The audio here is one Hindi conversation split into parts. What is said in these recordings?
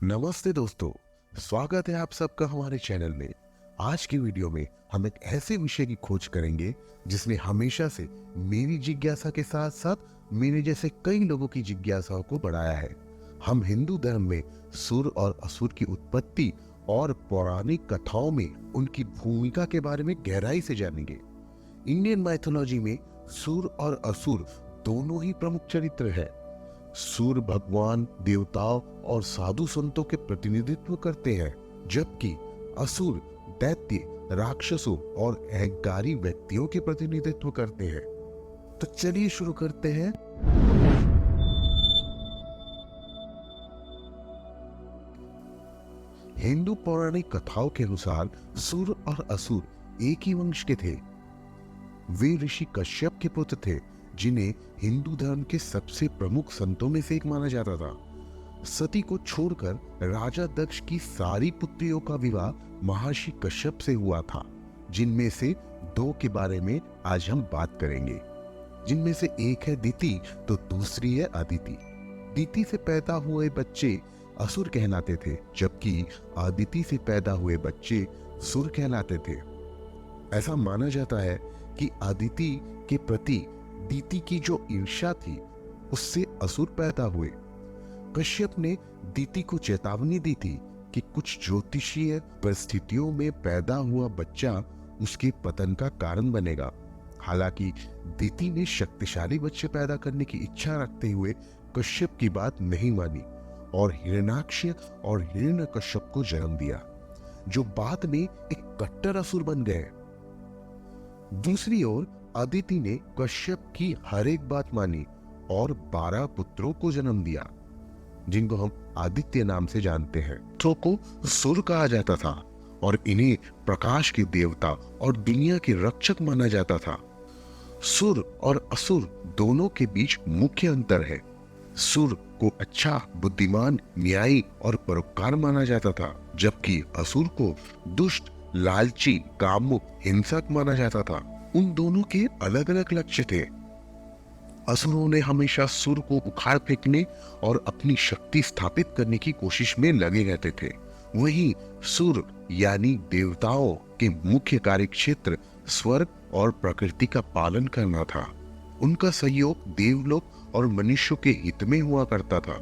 नमस्ते दोस्तों, स्वागत है आप सबका हमारे चैनल में। आज की वीडियो में हम एक ऐसे विषय की खोज करेंगे जिसने हमेशा से मेरी जिज्ञासा के साथ साथ मेरे जैसे कई लोगों की जिज्ञासाओं को बढ़ाया है। हम हिंदू धर्म में सुर और असुर की उत्पत्ति और पौराणिक कथाओं में उनकी भूमिका के बारे में गहराई से जानेंगे। इंडियन माइथोलॉजी में सुर और असुर दोनों ही प्रमुख चरित्र हैं। सुर भगवान, देवताओं और साधु संतों के प्रतिनिधित्व करते हैं, जबकि असुर दैत्य, राक्षसों और अहंकारी व्यक्तियों के प्रतिनिधित्व करते हैं। तो चलिए शुरू करते हैं। हिंदू पौराणिक कथाओं के अनुसार सुर और असुर एक ही वंश के थे। वे ऋषि कश्यप के पुत्र थे, जिन्हें हिंदू धर्म के सबसे प्रमुख संतों में से एक माना जाता था। सती को छोड़कर राजा दक्ष की सारी पुत्रियों का विवाह महर्षि कश्यप से हुआ था, जिनमें से दो के बारे में आज हम बात करेंगे। जिनमें से एक है दिति तो दूसरी है अदिति। दिति से पैदा हुए बच्चे असुर कहलाते थे, जबकि अदिति से पैदा हुए बच्चे सुर कहलाते थे। ऐसा माना जाता है कि अदिति के प्रति दिति की जो ईर्ष्या थी, उससे असुर पैदा हुए। कश्यप ने दिति को चेतावनी दी थी कि कुछ ज्योतिषीय परिस्थितियों में पैदा हुआ बच्चा उसके पतन का कारण बनेगा। हालांकि दिति ने शक्तिशाली बच्चे पैदा करने की इच्छा रखते हुए कश्यप की बात नहीं मानी और हिरण्याक्ष और हिरण्यकश्यप को जन्म दिया, जो बाद में एक कट्टर असुर बन गए। दूसरी ओर अदिति ने कश्यप की हर एक बात मानी और 12 पुत्रों को जन्म दिया, जिनको हम आदित्य नाम से जानते हैं। पुत्रों को सुर कहा जाता था और इन्हें प्रकाश के देवता और दुनिया के रक्षक माना जाता था। सुर और असुर दोनों के बीच मुख्य अंतर है। सुर को अच्छा, बुद्धिमान, न्यायी और परोपकार माना जाता था, जबकि असुर को दुष्ट, लालची, कामुक, हिंसक माना जाता था। उन दोनों के अलग अलग लक्ष्य थे। असुरों ने हमेशा सुर को उखाड़ फेंकने और अपनी शक्ति स्थापित करने की कोशिश में लगे रहते थे। वहीं सुर यानी देवताओं के मुख्य कार्यक्षेत्र स्वर्ग और प्रकृति का पालन करना था। उनका सहयोग देवलोक और मनुष्यों के हित में हुआ करता था।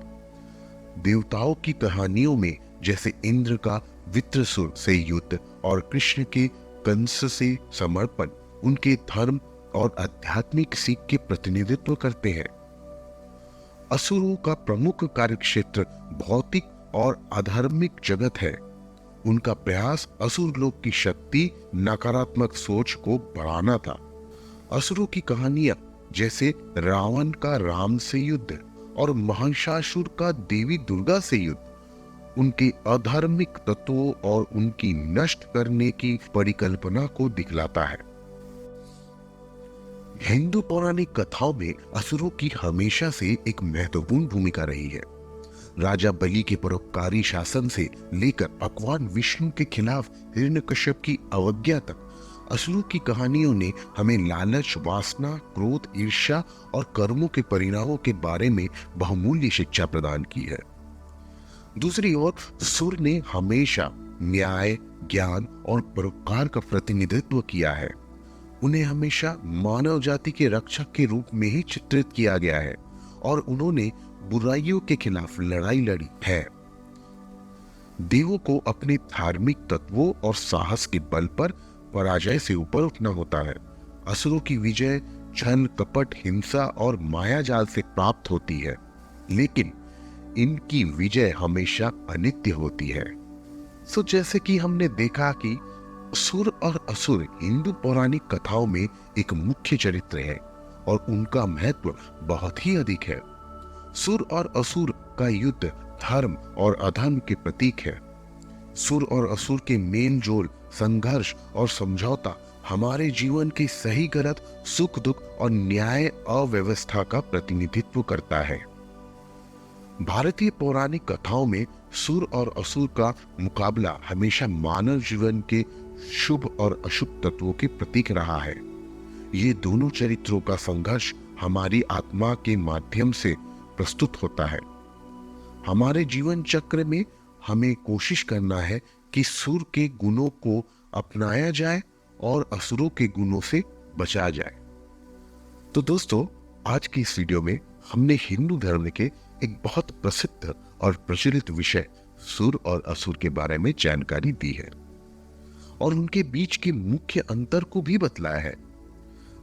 देवताओं की कहानियों में जैसे इंद्र का वृत्रसुर से युद्ध और कृष्ण के कंस से समर्पण उनके धर्म और आध्यात्मिक सीख के प्रतिनिधित्व करते हैं। असुरों का प्रमुख कार्यक्षेत्र भौतिक और आध्यात्मिक जगत है। उनका प्रयास असुर लोक की शक्ति, नकारात्मक सोच को बढ़ाना था। असुरों की कहानियां जैसे रावण का राम से युद्ध और महिषासुर का देवी दुर्गा से युद्ध उनके अधार्मिक तत्वों और उनकी नष्ट करने की परिकल्पना को दिखलाता है। हिंदू पौराणिक कथाओं में असुरों की हमेशा से एक महत्वपूर्ण भूमिका रही है। राजा बलि के परोपकारी शासन से लेकर भगवान विष्णु के खिलाफ हिरण्यकश्यप की अवज्ञा तक असुरों की कहानियों ने हमें लालच, वासना, क्रोध, ईर्ष्या और कर्मों के परिणामों के बारे में बहुमूल्य शिक्षा प्रदान की है। दूसरी ओर सुर ने हमेशा न्याय, ज्ञान और परोपकार का प्रतिनिधित्व किया है। उन्हें हमेशा मानव जाति के रक्षक के रूप में ही चित्रित किया गया है और उन्होंने बुराइयों के खिलाफ लड़ाई लड़ी है। देवों को अपने धार्मिक तत्वों और साहस के बल पर पराजय से ऊपर उठना होता है। असुरों की विजय छल, कपट, हिंसा और माया जाल से प्राप्त होती है, लेकिन इनकी विजय हमेशा अनित्य होती है। सो जैसे कि हमने देखा कि सुर और असुर हिंदू पौराणिक कथाओं में एक मुख्य चरित्र है और उनका महत्व बहुत ही अधिक है। सुर और असुर का युद्ध धर्म और अधर्म के प्रतीक है। सुर और असुर के मेल जोल, संघर्ष और समझौता हमारे जीवन के सही गलत, सुख दुख और न्याय अव्यवस्था का प्रतिनिधित्व करता है। भारतीय पौराणिक कथाओं में सुर और असुर का मुकाबला हमेशा मानव जीवन के शुभ और अशुभ तत्वों के प्रतीक रहा है। ये दोनों चरित्रों का संघर्ष हमारी आत्मा के माध्यम से प्रस्तुत होता है। हमारे जीवन चक्र में हमें कोशिश करना है कि सुर के गुणों को अपनाया जाए और असुरों के गुणों से बचा जाए। तो दोस्तों, आज की इस वीडियो में हमने हिंदू धर्म के एक बहुत प्रसिद्ध और प्रचलित विषय सुर और असुर के बारे में जानकारी दी है और उनके बीच के मुख्य अंतर को भी बतलाया है।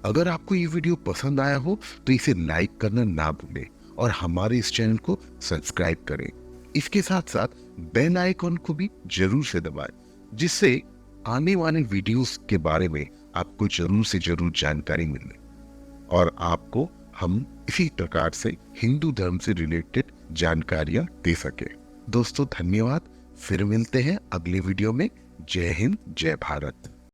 अगर आपको ये वीडियो पसंद आया हो तो इसे लाइक करना ना भूलें और हमारे इस चैनल को सब्सक्राइब करें। इसके साथ साथ बेल आइकॉन को भी जरूर से दबाएं, जिससे आने वाले वीडियोस के बारे में आपको जरूर से जरूर जानकारी मिले और आपको हम इसी प्रकार से हिंदू धर्म से रिलेटेड जानकारियां दे सके। दोस्तों धन्यवाद, फिर मिलते हैं अगले वीडियो में। जय हिंद, जय भारत।